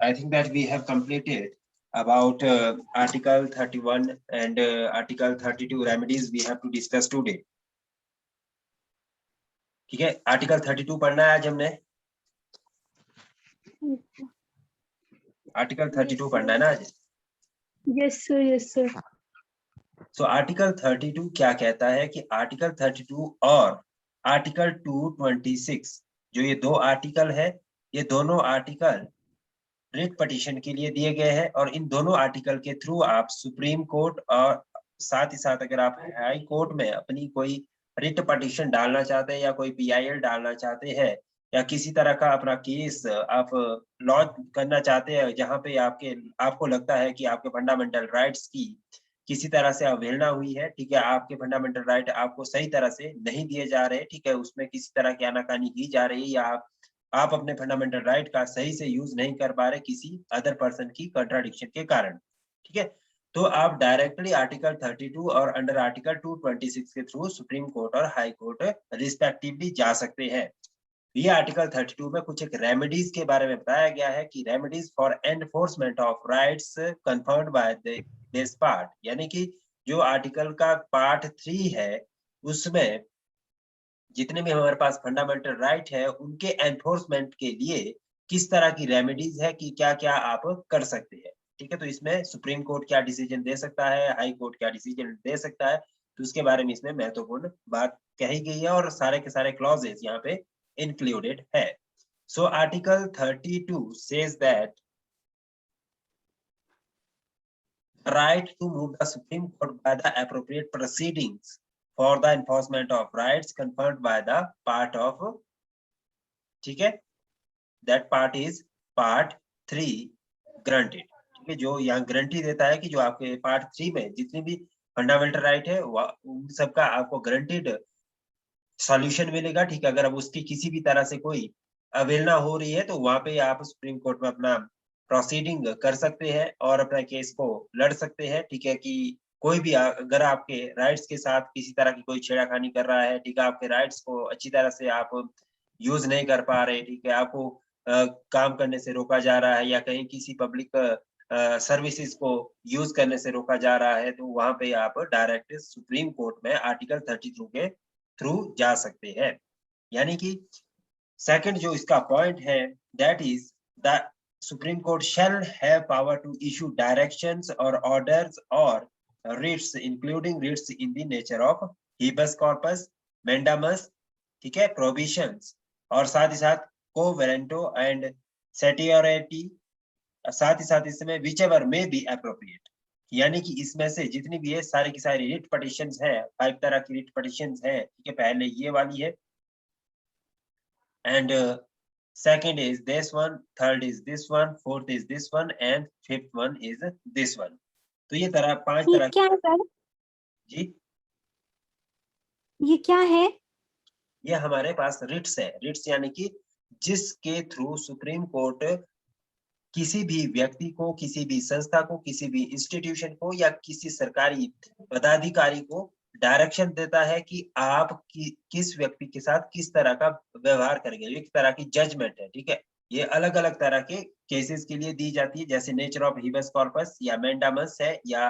I think that we have completed about Article 31 and Article 32 remedies we have to discuss today. ठीक है, Article 32 पढ़ना है आज हमने. Article 32 पढ़ना है ना आज? Yes sir, yes sir. So Article 32 क्या कहता है कि Article 32 और Article 226 जो ये दो आर्टिकल है, ये दोनों आर्टिकल रिट पटिशन के लिए दिए गए हैं और इन दोनों आर्टिकल के थ्रू आप सुप्रीम कोर्ट और साथ ही साथ अगर आप हाई कोर्ट में अपनी कोई रिट पटिशन डालना चाहते हैं या कोई PIL डालना चाहते हैं या किसी तरह का अपना केस आप लॉन्च करना चाहते हैं जहां पे आपको लगता है कि आपके फंडामेंटल राइट्स की किसी तरह से अवहेलना हुई है, ठीक है, आपके फंडामेंटल राइट आपको सही तरह से नहीं दिए जा रहे, ठीक है, उसमें किसी तरह की आनाकानी की जा रही है या आप अपने फंडामेंटल राइट का सही से यूज नहीं कर पा रहे किसी अदर पर्सन की कंट्राडिक्शन के कारण, ठीक है, तो आप डायरेक्टली आर्टिकल 32 और अंडर आर्टिकल 226 के थ्रू सुप्रीम कोर्ट और हाई कोर्ट रिस्पेक्टिवली जा सकते हैं. ये आर्टिकल 32 में कुछ एक रेमेडीज के बारे में बताया गया है कि remedies for enforcement of rights confirmed by this part, यानी कि जो आर्टिकल का पार्ट 3 है उसमें जितने भी हमारे पास फंडामेंटल राइट है उनके एनफोर्समेंट के लिए किस तरह की रेमेडीज है कि क्या क्या आप कर सकते हैं, ठीक है, तो इसमें सुप्रीम कोर्ट क्या डिसीजन दे सकता है, हाई कोर्ट क्या डिसीजन दे सकता है, तो उसके बारे में इसमें महत्वपूर्ण बात कही गई है और सारे के सारे क्लॉजेस यहाँ पे included है. So Article 32 says that the right to move the Supreme Court by the appropriate proceedings for the enforcement of rights conferred by the part of, ठीक है, that part is part 3 granted, ठीक है, जो यहाँ guarantee देता है कि जो आपके पार्ट 3 में जितनी भी फंडामेंटल राइट है उन सबका आपको गारंटीड सॉल्यूशन मिलेगा, ठीक है, अगर अब उसकी किसी भी तरह से कोई अवहेलना हो रही है तो वहां पे आप सुप्रीम कोर्ट में अपना प्रोसीडिंग कर सकते हैं और अपना केस को लड़ सकते हैं, ठीक है, कि कोई भी अगर आपके राइट्स के साथ किसी तरह की कोई छेड़खानी कर रहा है, ठीक है, आपके राइट्स को अच्छी तरह से आप यूज नहीं कर पा रहे, ठीक है, आपको काम करने से रोका जा रहा है या कहीं किसी पब्लिक सर्विसेज को यूज करने से रोका जा रहा है, तो वहां पे आप डायरेक्ट सुप्रीम कोर्ट में आर्टिकल 32 के थ्रू जा सकते हैं. यानी कि सेकंड जो इसका पॉइंट है that is the Supreme Court shall have power to issue directions और ऑर्डर्स और writs including writs in the nature of habeas corpus, mandamus, ठीक है, प्रोविजंस और साथ ही साथ कोवेरेंटो एंड सेटियोरिटी, साथ ही साथ इसमें व्हिचएवर मे बी एप्रोप्रिएट, यानी कि इसमें से जितनी भी है सारी की सारी रिट पटिशंस है, 5 तरह की रिट पटिशंस है, ठीक है, पहले ये वाली है and second is this one, third is this one, fourth is this one and fifth one is this one. तो ये 5 तरह क्या है सर? जी ये क्या है? ये हमारे पास रिट्स है. रिट्स यानी कि जिसके थ्रू सुप्रीम कोर्ट किसी भी व्यक्ति को, किसी भी संस्था को, किसी भी इंस्टीट्यूशन को या किसी सरकारी पदाधिकारी को डायरेक्शन देता है कि आप किस व्यक्ति के साथ किस तरह का व्यवहार करेंगे. एक तरह की जजमेंट है, ठीक है, ये अलग अलग तरह के केसेस के लिए दी जाती है, जैसे नेचर ऑफ हिबस कॉर्पस या मैंडामस है या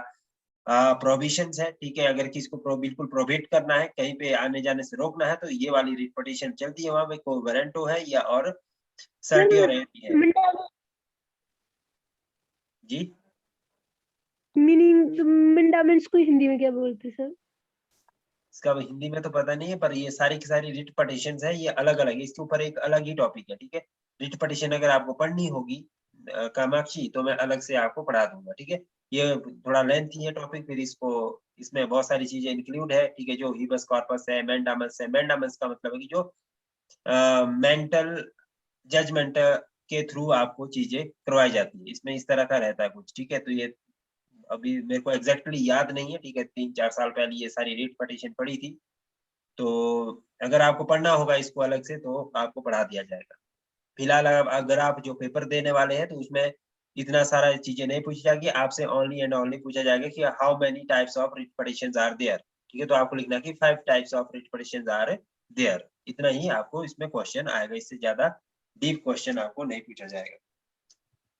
प्रोविजंस है, ठीक है, अगर किसी को बिल्कुल प्रोहिबिट करना है, कहीं पे आने जाने से रोकना है, तो ये वाली रिट पिटीशन चलती है, वहां पे कोई वारंटो है या और सर्टियोरिटी है. जी मीनिंग मिंडामेंट्स को हिंदी में क्या बोलते हैं सर? इसका हिंदी में तो पता नहीं है, पर ये सारी की सारी रिट पिटीशंस है, ये अलग अलग है, इसके ऊपर एक अलग ही टॉपिक है, ठीक है. रिट पिटीशन अगर आपको पढ़नी होगी कामाक्षी तो मैं अलग से आपको पढ़ा दूंगा, ठीक है, ये थोड़ा लेंथी है टॉपिक, फिर इसमें बहुत सारी चीजें इंक्लूड है, ठीक है, जो हिबस कॉर्पस है, मैंडामस है. मैंडामस का मतलब है कि जो मेंटल जजमेंट के थ्रू आपको चीजें करवाई जाती है, इसमें इस तरह का रहता है कुछ, ठीक है, तो ये अभी मेरे को एग्जैक्टली याद नहीं है, ठीक है, 3-4 साल पहले ये सारी रिट पिटीशन पढ़ी थी, तो अगर आपको पढ़ना होगा इसको अलग से तो आपको पढ़ा दिया जाएगा. फिलहाल अगर आप जो पेपर देने वाले हैं तो उसमें इतना सारा चीजें नहीं पूछी जाएगी आपसे, ओनली एंड ओनली पूछा जाएगा कि how many types of writ petitions are there, ठीक है, तो आपको लिखना कि 5 types of writ petitions are there, इतना ही आपको इसमें क्वेश्चन आएगा, इससे ज्यादा डीप क्वेश्चन आपको नहीं पूछा जाएगा.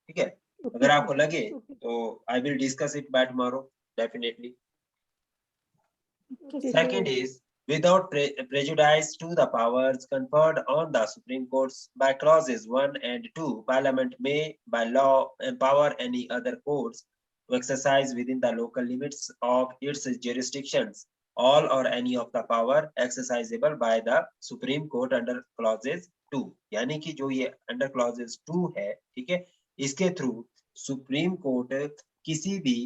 ठीक है, अगर आपको लगे तो I will discuss it by tomorrow definitely. Second is, without prejudice to the powers conferred on the Supreme Court by clauses 1 and 2, Parliament may by law empower any other courts to exercise within the local limits of its jurisdictions all or any of the power exercisable by the Supreme Court under clauses 2। यानी कि जो ये under clauses 2 है, ठीक है, इसके through supreme court किसी भी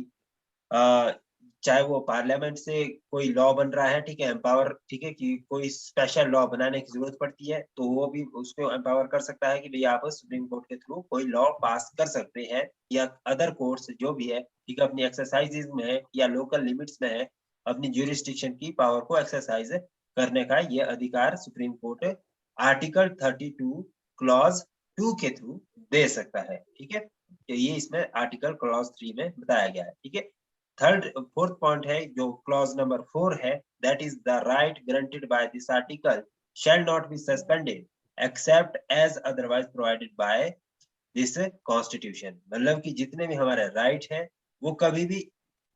चाहे वो पार्लियामेंट से कोई लॉ बन रहा है, ठीक है, एम्पावर, ठीक है, कि कोई स्पेशल लॉ बनाने की जरूरत पड़ती है तो वो भी उसको एम्पावर कर सकता है कि भाई आप सुप्रीम कोर्ट के थ्रू कोई लॉ पास कर सकते हैं, या अदर कोर्ट्स जो भी है, ठीक है, अपनी एक्सरसाइजेज में है या लोकल लिमिट्स में है, अपनी ज्यूरिसडिक्शन की पावर को एक्सरसाइज करने का ये अधिकार सुप्रीम कोर्ट आर्टिकल 32 क्लॉज 2 के थ्रू दे सकता है। ठीक है, ये इसमें आर्टिकल क्लॉज 3 में बताया गया है। ठीक है, फोर्थ पॉइंट है जो क्लॉज नंबर 4 है, that is the right granted by this article shall not be suspended except as otherwise provided by this constitution. मतलब कि जितने भी हमारे राइट है वो कभी भी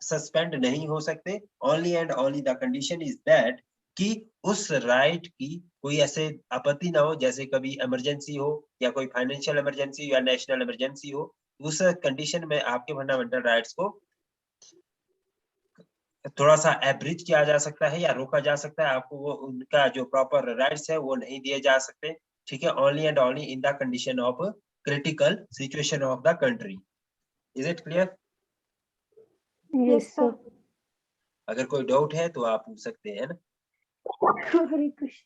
सस्पेंड नहीं हो सकते, only and only the condition is that कि उस राइट की कोई ऐसे आपत्ति ना हो, जैसे कभी इमरजेंसी हो या कोई फाइनेंशियल इमरजेंसी या नेशनल इमरजेंसी हो, उस कंडीशन में आपके फंडामेंटल राइट्स को थोड़ा सा एब्रिज किया जा सकता है या रोका जा सकता है, आपको वो उनका जो प्रॉपर राइट्स है वो नहीं दिए जा सकते। ठीक है, only and only in the condition of critical situation of the country. Is it clear? Yes sir. अगर कोई डाउट है तो आप पूछ सकते हैं ना। हरे कृष्ण।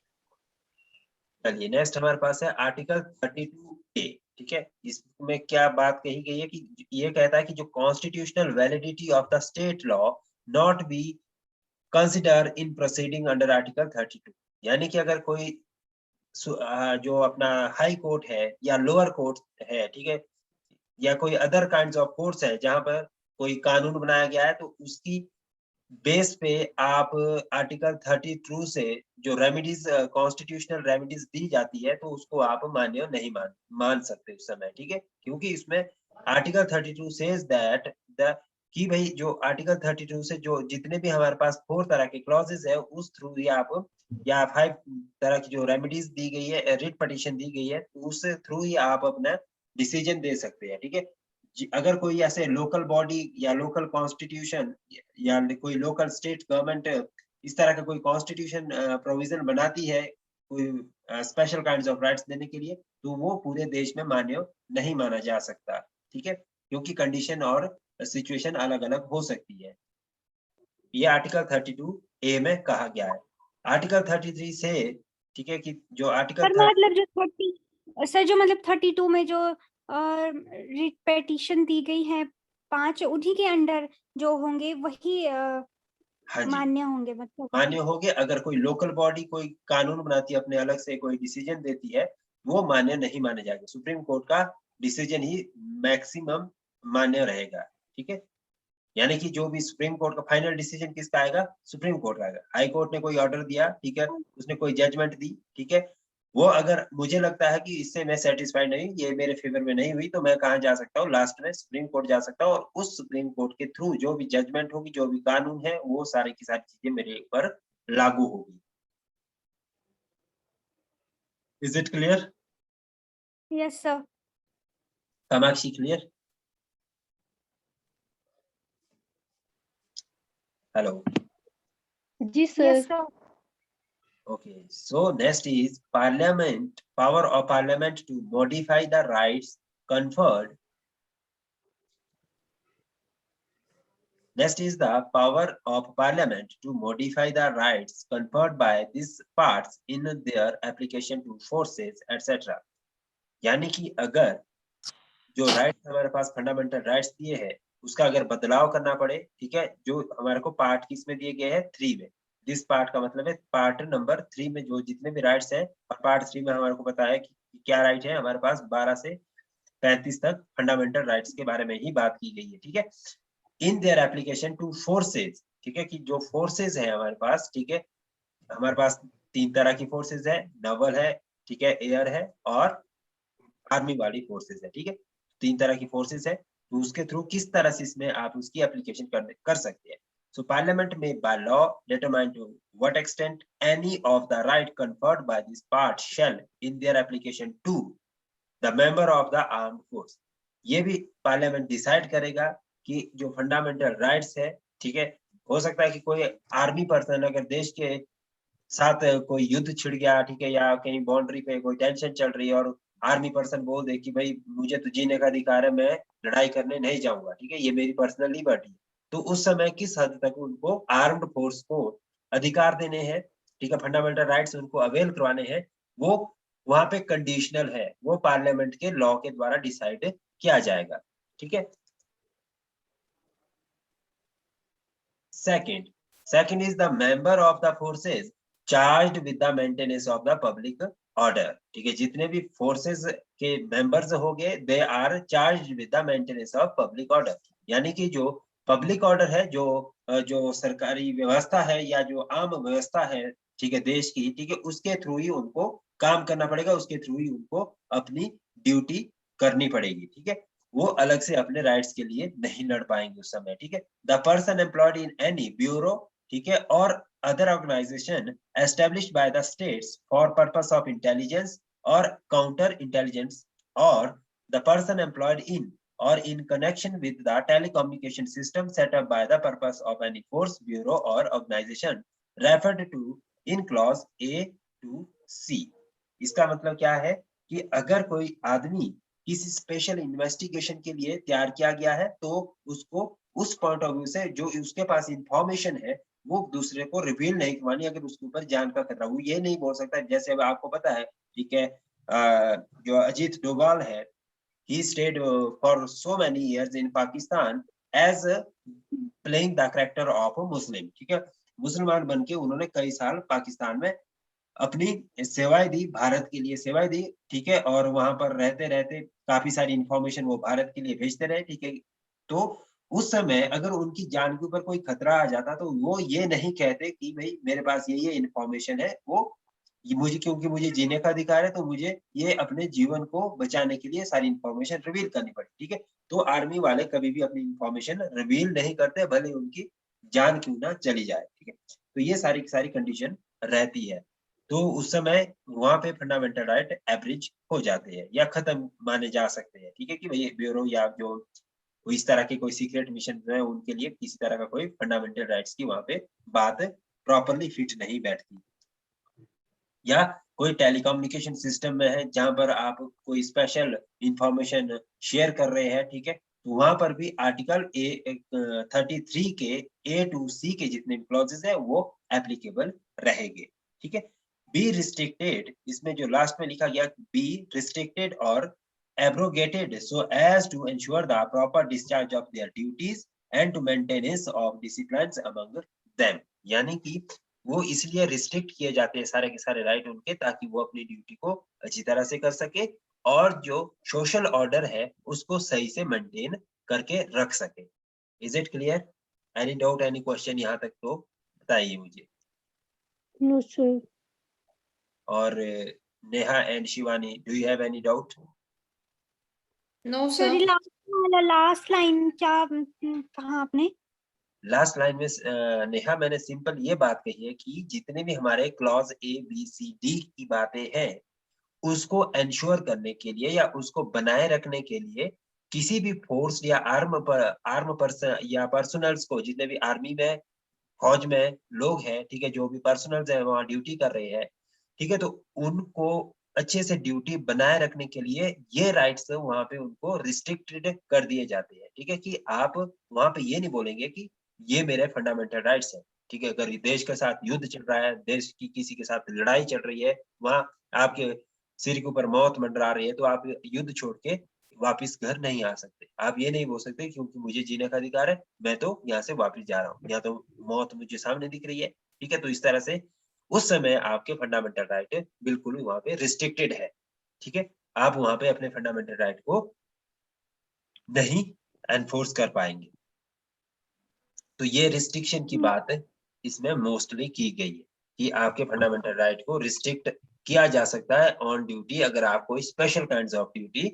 चलिए नेक्स्ट हमारे पास है आर्टिकल 32A। ठीक है, इसमें क्या बात कही गई है कि ये कहता है कि जो constitutional validity of the state law not be consider in proceeding under article 32। यानी कि अगर कोई जो अपना हाई कोर्ट है या लोअर कोर्ट है, ठीक है, या कोई अदर काइंड्स ऑफ कोर्ट्स है जहां पर कोई कानून बनाया गया है, तो उसकी बेस पे आप आर्टिकल 32 से जो रेमेडीज कॉन्स्टिट्यूशनल रेमेडीज दी जाती है तो उसको आप मान्य नहीं मान सकते उस समय। ठीक है, क्योंकि इसमें आर्टिकल 32 सेज दैट द कि भाई जो आर्टिकल 32 से जो जितने भी हमारे पास 4 तरह के क्लॉजेस है उस थ्रू ही आप या 5 तरह की जो रेमेडीज दी गई है, रिट पिटीशन दी गई है, तो उस थ्रू ही आप अपना डिसीजन दे सकते हैं। ठीक है, अगर कोई ऐसे लोकल बॉडी या लोकल कॉन्स्टिट्यूशन या कोई लोकल स्टेट गवर्नमेंट इस तरह का कोई कॉन्स्टिट्यूशन प्रोविजन बनाती है कोई स्पेशल काइंड्स ऑफ राइट्स देने के लिए, तो वो पूरे देश में मान्य नहीं माना जा सकता। ठीक है, क्योंकि कंडीशन और सिचुएशन अलग अलग हो सकती है। ये आर्टिकल 32A में कहा गया है। आर्टिकल 33 से, ठीक है, कि जो आर्टिकल मतलब जो 30 सर जो मतलब 32 में जो रिट पिटीशन दी गई है 5, उन्हीं के अंडर जो होंगे वही हाँ जी, मान्य होंगे, मतलब मान्य होंगे। अगर कोई लोकल बॉडी कोई कानून बनाती है, अपने अलग से कोई डिसीजन देती है, वो मान्य नहीं माने जाएंगे। सुप्रीम कोर्ट का डिसीजन ही मैक्सिमम मान्य रहेगा। ठीक है, यानी कि जो भी सुप्रीम कोर्ट का फाइनल डिसीजन किसका आएगा? सुप्रीम कोर्ट का आएगा। हाई कोर्ट ने कोई ऑर्डर दिया, ठीक है, उसने कोई जजमेंट दी, ठीक है, वो अगर मुझे लगता है कि इससे मैं सेटिस्फाइड नहीं, ये मेरे फेवर में नहीं हुई, तो मैं कहाँ जा सकता हूँ? लास्ट में सुप्रीम कोर्ट जा सकता हूँ, और उस सुप्रीम कोर्ट के थ्रू जो भी जजमेंट होगी, जो भी कानून है, वो सारी की सारी चीजें मेरे ऊपर लागू होगी। Is it clear? Yes sir. Kamakshi clear? Hello ji sir. Yes, sir. Okay, so next is parliament, power of parliament to modify the rights conferred. Next is the power of parliament to modify the rights conferred by these parts in their application to forces, etc. यानी कि अगर जो rights हमारे पास fundamental rights दिए हैं उसका अगर बदलाव करना पड़े, ठीक है, जो हमारे को पार्ट किसमें दिए गए हैं? 3 में। दिस पार्ट का मतलब है पार्ट नंबर 3 में जो जितने भी राइट्स हैं, और पार्ट 3 में हमारे को बताया कि क्या राइट है हमारे पास, 12 से 35 तक फंडामेंटल राइट्स के बारे में ही बात की गई है। ठीक है, in their application two forces, ठीक है, कि जो फोर्सेज है हमारे पास, ठीक है, हमारे पास 3 तरह की फोर्सेज है, नवल है, ठीक है, एयर है, और आर्मी वाली फोर्सेज है। ठीक है, 3 तरह की फोर्सेस है, तो उसके थ्रू किस तरह से इसमें आप उसकी एप्लीकेशन कर सकते हैं। So Parliament may by law determine to what extent any of the right conferred by this part shall in their application to the member of the armed force। ये भी पार्लियामेंट डिसाइड करेगा कि जो fundamental rights है, ठीक है, हो सकता है कि कोई आर्मी पर्सन अगर देश के साथ कोई युद्ध छिड़ गया, ठीक है, या कहीं बाउंड्री पे कोई टेंशन चल रही है और आर्मी पर्सन बोल दे कि भाई मुझे तो जीने का अधिकार है, मैं लड़ाई करने नहीं जाऊंगा, ठीक है, ये मेरी पर्सनल लिबर्टी है, तो उस समय किस हद तक उनको आर्म्ड फोर्स को अधिकार देने हैं, ठीक है, फंडामेंटल राइट्स उनको अवेल करवाने हैं, वो वहां पे कंडीशनल है, वो पार्लियामेंट के लॉ के द्वारा डिसाइड किया जाएगा, ठीक है। Second is the member of the forces charged with the maintenance of the public order, ठीक है, जितने भी फोर्सेस के मेंबर्स हो गए, they are charged with the maintenance of public order, यानी कि जो पब्लिक ऑर्डर है, जो सरकारी व्यवस्था है या जो आम व्यवस्था है, ठीक है, देश की, ठीक है, उसके थ्रू ही उनको काम करना पड़ेगा, उसके थ्रू ही उनको अपनी ड्यूटी करनी पड़ेगी, ठीक है, वो अलग से अपने राइट्स के लिए नहीं लड़ पाएंगे उस समय, ठीक है। The person employed in any bureau, ठीक है, और other organisation established by the states for purpose of intelligence और काउंटर इंटेलिजेंस, और the person employed in or in connection with the telecommunication system set up by the purpose of any force, bureau or organization referred to in clause A to C। इसका मतलब क्या है कि अगर कोई आदमी किसी स्पेशल इन्वेस्टिगेशन के लिए तैयार किया गया है, तो उसको उस पॉइंट ऑफ व्यू से जो उसके पास इंफॉर्मेशन है वो दूसरे को रिवील नहीं करवानी, अगर उसके ऊपर जान का खतरा, वो ये नहीं बोल सकता, जैसे अब आपको पता है, ठीक है, जो अजीत डोभाल है, he stayed for so many years in Pakistan as playing the character of a Muslim, ठीक है, मुसलमान बन के उन्होंने कई साल पाकिस्तान में अपनी सेवाएं दी, भारत के लिए सेवाएं दी, ठीक है, और वहां पर रहते रहते काफी सारी इंफॉर्मेशन वो भारत के लिए भेजते रहे, ठीक है, तो उस समय अगर उनकी जान के ऊपर कोई खतरा आ जाता तो वो ये नहीं कहते कि भाई मेरे पास ये इंफॉर्मेशन है, वो मुझे, क्योंकि मुझे जीने का अधिकार है, तो मुझे ये अपने जीवन को बचाने के लिए सारी इंफॉर्मेशन रिवील करनी पड़ी, ठीक है, तो आर्मी वाले कभी भी अपनी इंफॉर्मेशन रिवील नहीं करते, भले उनकी जान क्यों ना चली जाए, ठीक है, तो ये सारी कंडीशन रहती है, तो उस समय वहां पे फंडामेंटल राइट एवरेज हो जाते हैं या खत्म माने जा सकते हैं, ठीक है, कि भाई ब्यूरो या जो इस तरह के कोई सीक्रेट मिशन है उनके लिए किसी तरह का कोई फंडामेंटल राइट्स की वहां पे बात प्रॉपरली फिट नहीं बैठती, या कोई टेलीकम्युनिकेशन सिस्टम में है जहां पर आप कोई स्पेशल इंफॉर्मेशन शेयर कर रहे हैं, ठीक है, तो वहां पर भी आर्टिकल 33 के A to C के जितने क्लॉजेस है वो एप्लीकेबल रहेंगे, ठीक है। बी रिस्ट्रिक्टेड, इसमें जो लास्ट में लिखा गया बी रिस्ट्रिक्टेड और abrogated so as to ensure the proper discharge of their duties and to maintenance of disciplines among them, यानी कि वो इसलिए रिस्ट्रिक्ट किए जाते हैं सारे के सारे राइट उनके, ताकि वो अपनी ड्यूटी को अच्छी तरह से कर सके और जो सोशल ऑर्डर है उसको सही से मेंटेन करके रख सके। Is it clear? Any doubt, any question यहाँ तक तो बताइए मुझे। No sir. और Neha and Shivani, do you have any doubt? No sir. Last line क्या कहा आपने? लास्ट लाइन में नेहा मैंने सिंपल ये बात कही है कि जितने भी हमारे clause A B C D की बातें हैं उसको एंश्योर करने के लिए या उसको बनाए रखने के लिए किसी भी फोर्स या आर्म पर्सन या पर्सनल्स को, जितने भी आर्मी में फौज में लोग हैं, ठीक है, जो भी पर्सनल्स है वहां ड्यूटी कर रहे हैं, ठीक है, तो उनको अच्छे से ड्यूटी बनाए रखने के लिए ये राइट्स वहां पे उनको रिस्ट्रिक्टेड कर दिए जाते हैं, ठीक है, कि आप वहां पे ये नहीं बोलेंगे कि ये मेरे फंडामेंटल राइट्स है, ठीक है, अगर देश के साथ युद्ध चल रहा है, देश की किसी के साथ लड़ाई चल रही है, वहां आपके सिर के ऊपर मौत मंडरा रही है, तो आप युद्ध छोड़ के वापिस घर नहीं आ सकते, आप ये नहीं बोल सकते क्योंकि मुझे जीने का अधिकार है, मैं तो यहाँ से वापिस जा रहा हूँ, यहाँ तो मौत मुझे सामने दिख रही है, ठीक है, तो इस तरह से उस समय आपके फंडामेंटल राइट बिल्कुल वहां पे रिस्ट्रिक्टेड है, ठीक है, आप वहां पे अपने फंडामेंटल राइट को नहीं एनफोर्स कर पाएंगे, तो ये रिस्ट्रिक्शन की बात इसमें मोस्टली की गई है कि आपके फंडामेंटल राइट को रिस्ट्रिक्ट किया जा सकता है ऑन ड्यूटी, अगर आप कोई स्पेशल काइंड्स ऑफ ड्यूटी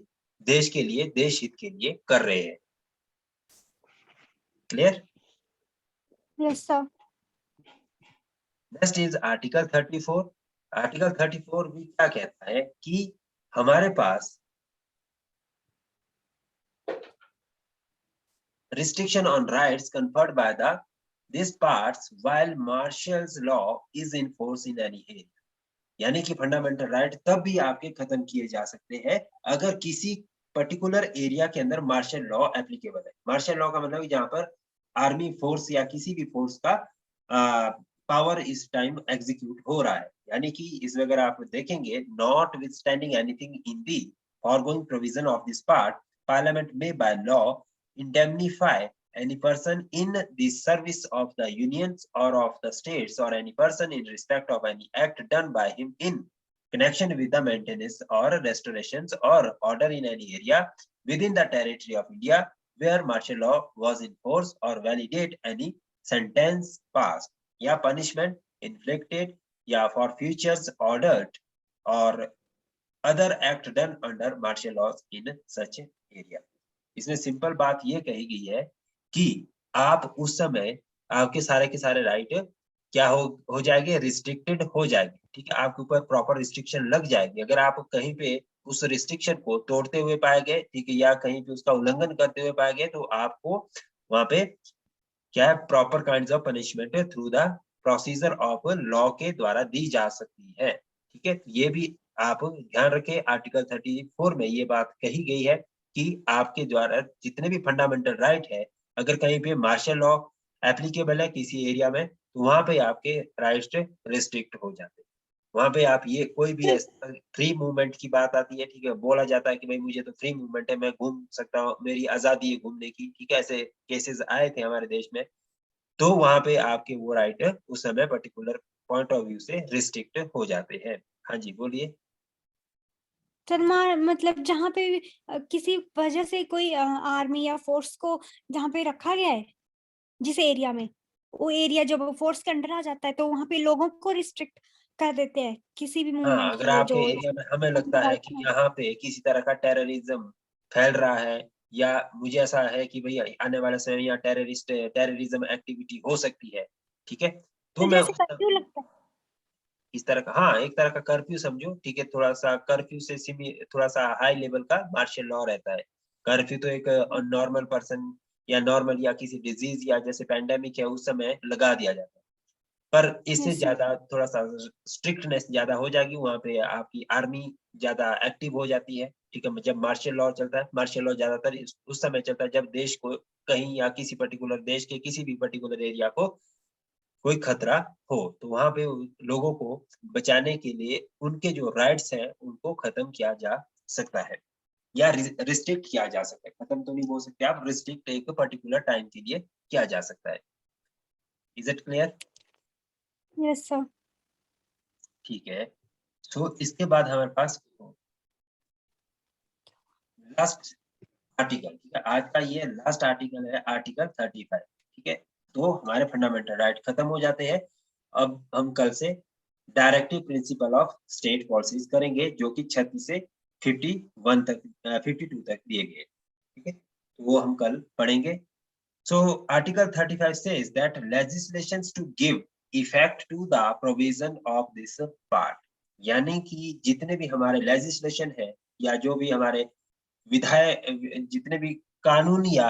देश के लिए, देश हित के लिए कर रहे हैं। Clear? Yes sir. Next is article 34। Article 34 भी क्या कहता है कि हमारे पास restriction on rights conferred by these parts while martial law is in force in any area। यानी कि फंडामेंटल राइट तब भी आपके खत्म किए जा सकते हैं अगर किसी पर्टिकुलर एरिया के अंदर मार्शल लॉ एप्लीकेबल है। मार्शल लॉ का मतलब जहां पर आर्मी फोर्स या किसी भी फोर्स का पावर इस टाइम एग्जीक्यूट हो रहा है। यानी कि इसमें अगर आप देखेंगे, notwithstanding anything in the foregoing provision of this part, Parliament में by law indemnify any person in the service of the unions or of the states or any person in respect of any act done by him in connection with the maintenance or restorations or order in any area within the territory of India where martial law was in force or validate any sentence passed या punishment inflicted या for futures ordered or other act done under martial laws in such area। इसमें simple बात ये कही गई है कि आप उस समय आपके सारे के सारे राइट क्या हो जाएंगे, रिस्ट्रिक्टेड हो जाएंगे। ठीक है, आपके ऊपर प्रॉपर रिस्ट्रिक्शन लग जाएगी। अगर आप कहीं पे उस रिस्ट्रिक्शन को तोड़ते हुए पाए गए, ठीक है, या कहीं पे उसका उल्लंघन करते हुए पाए गए, तो आपको वहां पे क्या है, proper kinds of punishment through the procedure of law के द्वारा दी जा सकती है। ठीक है, ये भी आप ध्यान रखें। आर्टिकल 34 में ये बात कही गई है कि आपके द्वारा जितने भी फंडामेंटल राइट है, अगर कहीं पे मार्शल लॉ एप्लीकेबल है किसी एरिया में, तो वहां पे आपके राइट्स रिस्ट्रिक्ट हो जाते हैं। वहां पे आप ये कोई भी फ्री मूवमेंट की बात आती है, ठीक है, बोला जाता है कि भाई मुझे तो फ्री मूवमेंट है, मैं घूम सकता हूँ, मेरी आजादी है घूमने की। ठीक है, ऐसे केसेस आए थे हमारे देश में, तो वहां पे आपके वो राइट उस समय पर्टिकुलर पॉइंट ऑफ व्यू से रिस्ट्रिक्ट हो जाते हैं। हाँ जी, बोलिए। सर मतलब जहाँ पे किसी वजह से कोई आर्मी या फोर्स को जहाँ पे रखा गया है, जिस एरिया में, वो एरिया जब फोर्स के अंडर आ जाता है तो वहाँ पे लोगों को रिस्ट्रिक्ट कर देते हैं किसी भी हाँ, मूवमेंट अगर के लिए आपके जो एरिया में हमें लगता है कि यहाँ पे किसी तरह का टेररिज्म फैल रहा है, या मुझे ऐसा है कि भैया आने वाले समय में यहाँ टेररिज्म एक्टिविटी हो सकती है, ठीक है, तो तो मैं जैसे कर्फ्यू लगता है। इस तरह का, हाँ, एक तरह का कर्फ्यू समझो। ठीक है, थोड़ा सा कर्फ्यू से थोड़ा सा हाई लेवल का मार्शल लॉ रहता है। कर्फ्यू तो एक नॉर्मल पर्सन या नॉर्मल या किसी डिजीज या जैसे पैंडेमिक है उस समय लगा दिया जाता है, पर इससे यस सर। ज्यादा थोड़ा सा स्ट्रिक्टनेस ज्यादा हो जाएगी। वहां पे आपकी आर्मी ज्यादा एक्टिव हो जाती है। ठीक है, जब मार्शल लॉ चलता है, मार्शल लॉ ज्यादातर उस समय चलता है जब देश को कहीं या किसी पर्टिकुलर देश के किसी भी पर्टिकुलर एरिया को कोई खतरा हो, तो वहां पे लोगों को बचाने के लिए उनके जो राइट्स हैं उनको खत्म किया जा सकता है या रिस्ट्रिक्ट किया जा सकता है। खत्म तो नहीं बोल सकते आप, रिस्ट्रिक्ट एक पर्टिकुलर टाइम के लिए किया जा सकता है। Is it clear? Yes sir. ठीक है, तो इसके बाद हमारे पास लास्ट आर्टिकल, ठीक है, आज का ये लास्ट आर्टिकल है, आर्टिकल 35। ठीक है, तो हमारे फंडामेंटल राइट खत्म हो जाते हैं। अब हम कल से directive principle of state policies करेंगे, जो कि 36 से 51 तक 52 तक दिए गए। ठीक है, तो वो हम कल पढ़ेंगे। So Article 35 says that legislations to give effect to the provision of this part, यानी कि जितने भी हमारे लेजिस्लेशन है या जो भी हमारे जितने भी कानून या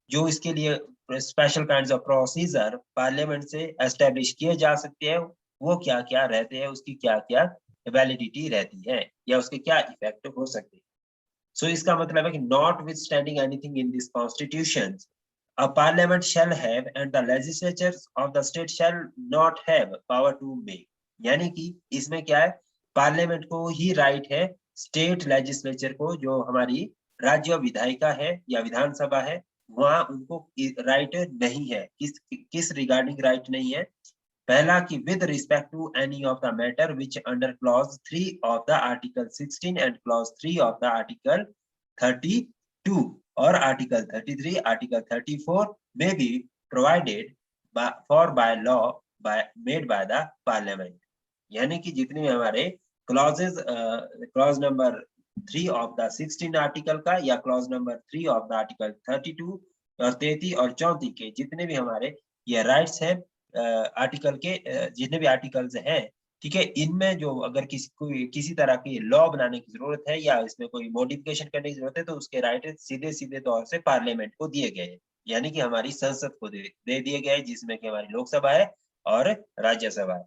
जो इसके लिए special kinds of procedure parliament से एस्टेब्लिश किए जा सकते हैं, वो क्या क्या रहते हैं, उसकी क्या क्या वैलिडिटी रहती है या उसके क्या इफेक्ट हो सकते हैं। सो इसका मतलब है कि not with standing anything in this constitution, a parliament shall have and the legislatures of the state shall not have power to make। यानी कि इसमें क्या है, पार्लियामेंट को ही राइट है, स्टेट लेजिस्लेचर को, जो हमारी राज्य विधायिका है या विधानसभा है, वहां उनको राइट नहीं है। किस रिगार्डिंग राइट नहीं है? पहला कि with respect to any of the matter which under clause 3 of the article 16 and clause 3 of the article 32 और आर्टिकल 33, आर्टिकल 34 में भी provided for by law made by the parliament. यानी कि जितने भी हमारे clauses, clause number 3 of the 16 article का या clause number 3 of the article 32 और 33 और 34 के जितने भी हमारे ये राइट्स हैं आर्टिकल के जितने भी आर्टिकल्स हैं, ठीक है, इनमें जो अगर किसी तरह की लॉ बनाने की जरूरत है या इसमें कोई मॉडिफिकेशन करने की जरूरत है तो उसके राइट सीधे सीधे तौर से पार्लियामेंट को दिए गए हैं, यानी कि हमारी संसद को दे दिए गए, जिसमें कि हमारी लोकसभा है और राज्यसभा है,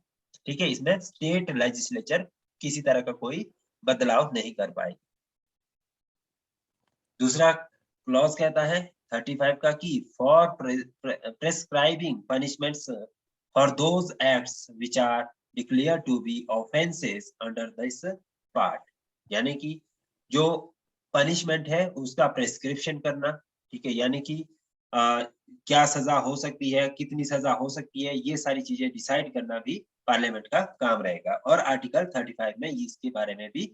ठीक है। इसमें स्टेट लेजिस्लेचर किसी तरह का कोई बदलाव नहीं कर पाएगी। दूसरा क्लॉज कहता है 35 का कि for prescribing punishments for those acts which are declare to be offences under this part, यानी कि जो पनिशमेंट है उसका प्रेस्क्रिप्शन करना, ठीक है, यानी कि क्या सजा हो सकती है, कितनी सजा हो सकती है, ये सारी चीजें डिसाइड करना भी पार्लियामेंट का काम रहेगा। और आर्टिकल 35 में इसके बारे में भी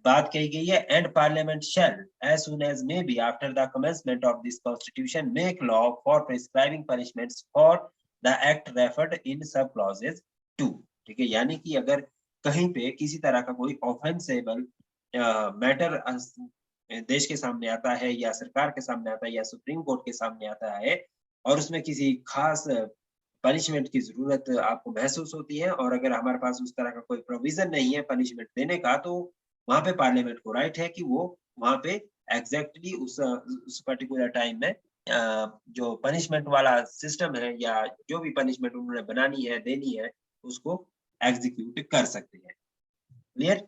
बात कही गई है, and parliament shall as soon as may be after the commencement of this constitution make law for prescribing punishments for the act referred in sub clauses 2, ठीक है, यानी कि अगर कहीं पे किसी तरह का कोई ऑफेंसेबल मैटर देश के सामने आता है या सरकार के सामने आता है या सुप्रीम कोर्ट के सामने आता है और उसमें किसी खास पनिशमेंट की जरूरत आपको महसूस होती है और अगर हमारे पास उस तरह का कोई प्रोविजन नहीं है पनिशमेंट देने का, तो वहां पे पार्लियामेंट को राइट है कि वो वहां पे एग्जैक्टली उस पर्टिकुलर टाइम में जो पनिशमेंट वाला सिस्टम है या जो भी पनिशमेंट उन्होंने बनानी है देनी है उसको एग्जीक्यूट कर सकते हैं। Clear?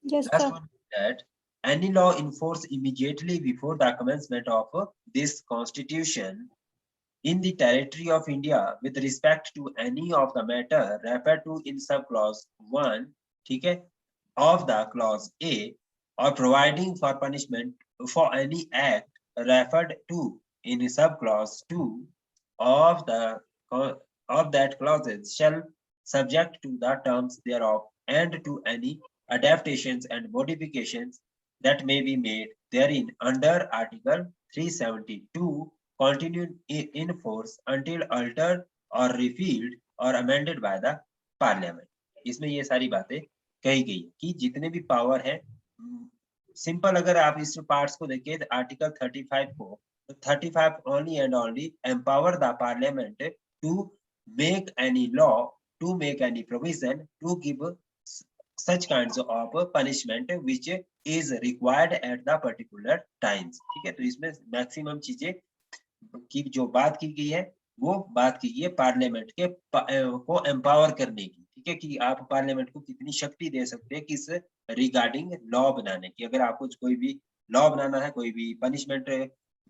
Yes, Last sir. one is that any law enforced immediately before the commencement of this constitution in the territory of India with respect to any of the matter referred to in subclause 1, ठीक है, of the clause A or providing for punishment for any act referred to in subclause 2 of that clauses shall subject to the terms thereof and to any adaptations and modifications that may be made therein under Article 372 continue in force until altered or repealed or amended by the Parliament। इसमें ये सारी बातें कही गई कि जितने भी power है, सिंपल अगर आप इस पार्ट्स को देखिए तो आर्टिकल 35 को 35 only and only empower the Parliament to make any law, to make any provision, to give such kinds of punishment which is required at the particular times, ठीक है। तो इसमें मैक्सिमम चीजें की जो बात की गई है वो बात की गई है पार्लियामेंट के को एम्पावर करने की, ठीक है, कि आप पार्लियामेंट को कितनी शक्ति दे सकते हैं किस रिगार्डिंग लॉ बनाने की। अगर आपको कोई भी लॉ बनाना है, कोई भी पनिशमेंट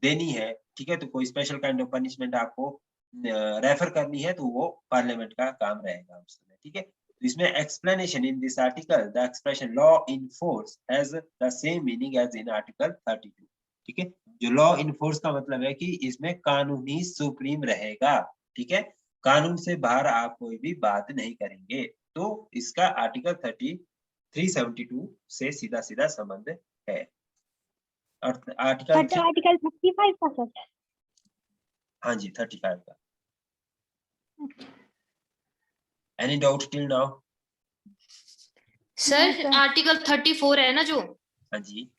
देनी है, ठीक है, तो कोई स्पेशल काइंड ऑफ पनिशमेंट आपको रेफर करनी है तो वो पार्लियामेंट का काम रहेगा उस समय, ठीक है। तो इसमें explanation in this article the expression law in force has the same meaning as in article 32, ठीक है। जो लॉ इन फोर्स का मतलब है कि इसमें कानूनी सुप्रीम रहेगा, ठीक है, कानून से बाहर आप कोई भी बात नहीं करेंगे। तो इसका आर्टिकल 372 से सीधा सीधा संबंध है। और आर्टिकल आर्टिकल 35 का सर? हाँ जी 35 का। Any doubt till now? Sir article 34 है ना जो, हाँ जी,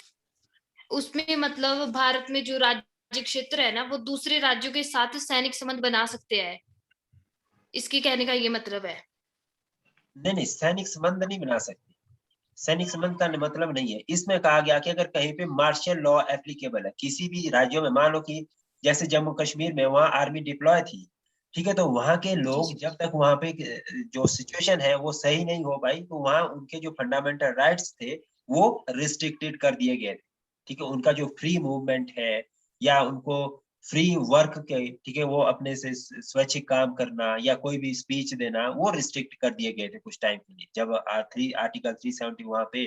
उसमें मतलब भारत में जो राज्य क्षेत्र है ना वो दूसरे राज्यों के साथ सैनिक संबंध बना सकते हैं, इसकी कहने का ये मतलब है? नहीं सैनिक संबंध नहीं बना सकते, सैनिक संबंध का मतलब नहीं है। इसमें कहा गया कि अगर कहीं पे मार्शल लॉ एप्लीकेबल है किसी भी राज्यों में, मान लो कि जैसे जम्मू कश्मीर में वहां आर्मी डिप्लॉय थी, ठीक है, तो वहां के लोग जब तक वहां पे जो सिचुएशन है वो सही नहीं हो पाई तो वहां उनके जो फंडामेंटल राइट्स थे वो रिस्ट्रिक्टेड कर दिए गए थे, ठीक है। उनका जो फ्री मूवमेंट है या उनको फ्री वर्क के, ठीक है, वो अपने से स्वैच्छिक काम करना या कोई भी स्पीच देना वो रिस्ट्रिक्ट कर दिए गए थे कुछ टाइम के लिए। जब आर्टिकल 370 वहां पे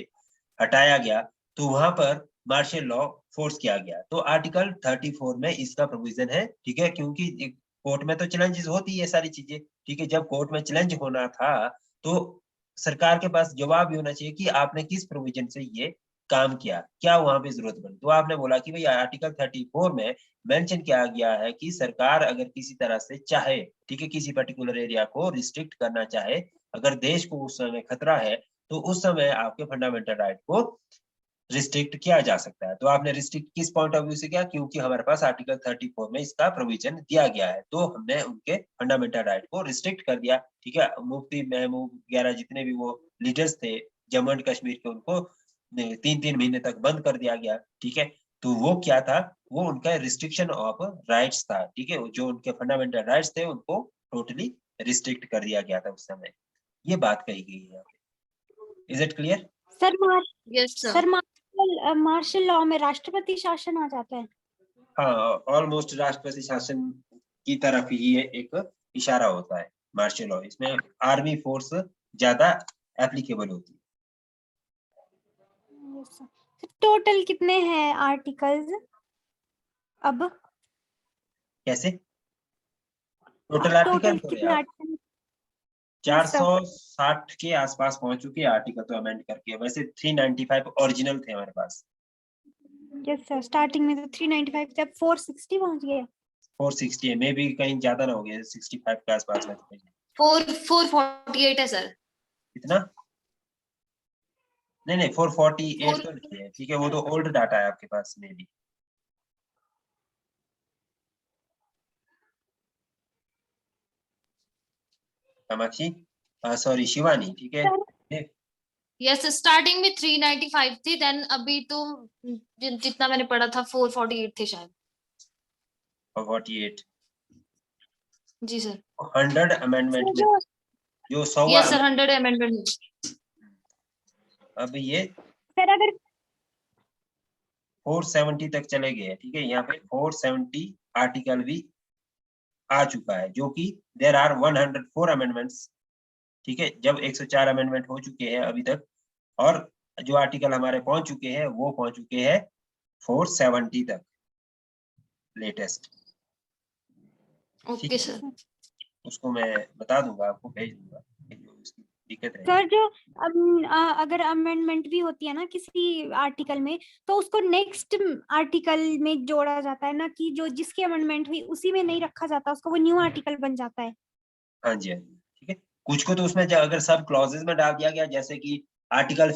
हटाया गया तो वहां पर मार्शल लॉ फोर्स किया गया। तो आर्टिकल 34 में इसका प्रोविजन है, ठीक है, क्योंकि कोर्ट में तो चैलेंजेस होती है सारी चीजें, ठीक है। जब कोर्ट में चैलेंज होना था तो सरकार के पास जवाब भी होना चाहिए कि आपने किस प्रोविजन से ये काम किया, क्या वहां पे जरूरत पड़ी। तो आपने बोला कि भाई आर्टिकल 34 में मेंशन किया गया है कि सरकार अगर किसी तरह से चाहे, ठीक है, किसी पर्टिकुलर एरिया को रिस्ट्रिक्ट करना चाहे, अगर देश को उस समय खतरा है तो उस समय आपके फंडामेंटल राइट को रिस्ट्रिक्ट किया जा सकता है। तो आपने रिस्ट्रिक्ट किस पॉइंट ऑफ व्यू से किया? क्योंकि हमारे पास आर्टिकल 34 में इसका प्रोविजन दिया गया है, तो हमने उनके फंडामेंटल राइट को रिस्ट्रिक्ट कर दिया। ठीक है, मुफ्ती महबूब वगैरह जितने भी वो लीडर्स थे जम्मू एंड कश्मीर के, उनको 3-3 महीने तक बंद कर दिया गया। ठीक है, तो वो क्या था? वो उनका रिस्ट्रिक्शन ऑफ राइट्स था। ठीक है, जो उनके फंडामेंटल राइट्स थे उनको टोटली रिस्ट्रिक्ट कर दिया गया था उस समय। ये बात कही गई है। Is it clear? Sir yes sir. Sir martial law में राष्ट्रपति शासन आ जाता है। हाँ, ऑलमोस्ट राष्ट्रपति शासन की तरफ ही ये एक इशारा होता है मार्शल लॉ। इसमें आर्मी फोर्स ज्यादा एप्लीकेबल होती है। टोटल कितने हैं आर्टिकल्स अब? कैसे टोटल आर्टिकल? कितने आर्टिकल? 460 के आसपास पहुंच चुके हैं आर्टिकल तो अमेंड करके। वैसे 395 ओरिजिनल थे हमारे पास। यस सर, स्टार्टिंग में तो 395 थे, अब 460 पहुंच गए। 460 है, मे भी कहीं ज्यादा ना हो गया, 65 के आसपास में। 448 है सर। कितना? नहीं 448 तो नहीं है। ठीक है, वो तो ओल्ड डाटा है आपके पास में भी। कामाक्षी, सॉरी शिवानी। ठीक है, यस स्टार्टिंग में 395 थी, देन अभी तो जितना मैंने पढ़ा था 448 थे शायद। 48 जी सर। 100 अमेंडमेंट में जो 100 यस सर, 100 अमेंडमेंट। अब ये सर अगर 470 तक चले गए। ठीक है, यहाँ पे 470 आर्टिकल भी आ चुका है, जो कि देयर आर 104 अमेंडमेंट्स। ठीक है, जब 104 अमेंडमेंट हो चुके हैं अभी तक, और जो आर्टिकल हमारे पहुंच चुके हैं वो पहुंच चुके हैं 470 तक लेटेस्ट। Okay sir. उसको मैं बता दूंगा, आपको भेज दूंगा जो इसकी दिक्कत है। सर जो अगर अमेंडमेंट भी होती है ना किसी आर्टिकल में, तो उसको नेक्स्ट आर्टिकल में जोड़ा जाता है ना, कि जो जिसकी अमेंडमेंट हुई उसी में नहीं रखा जाता, उसको वो न्यू आर्टिकल बन जाता है। हाँ जी, हाँ जी। ठीक है, कुछ को तो उसमें अगर सब क्लॉजेज में डाल दिया गया, जैसे कि आर्टिकल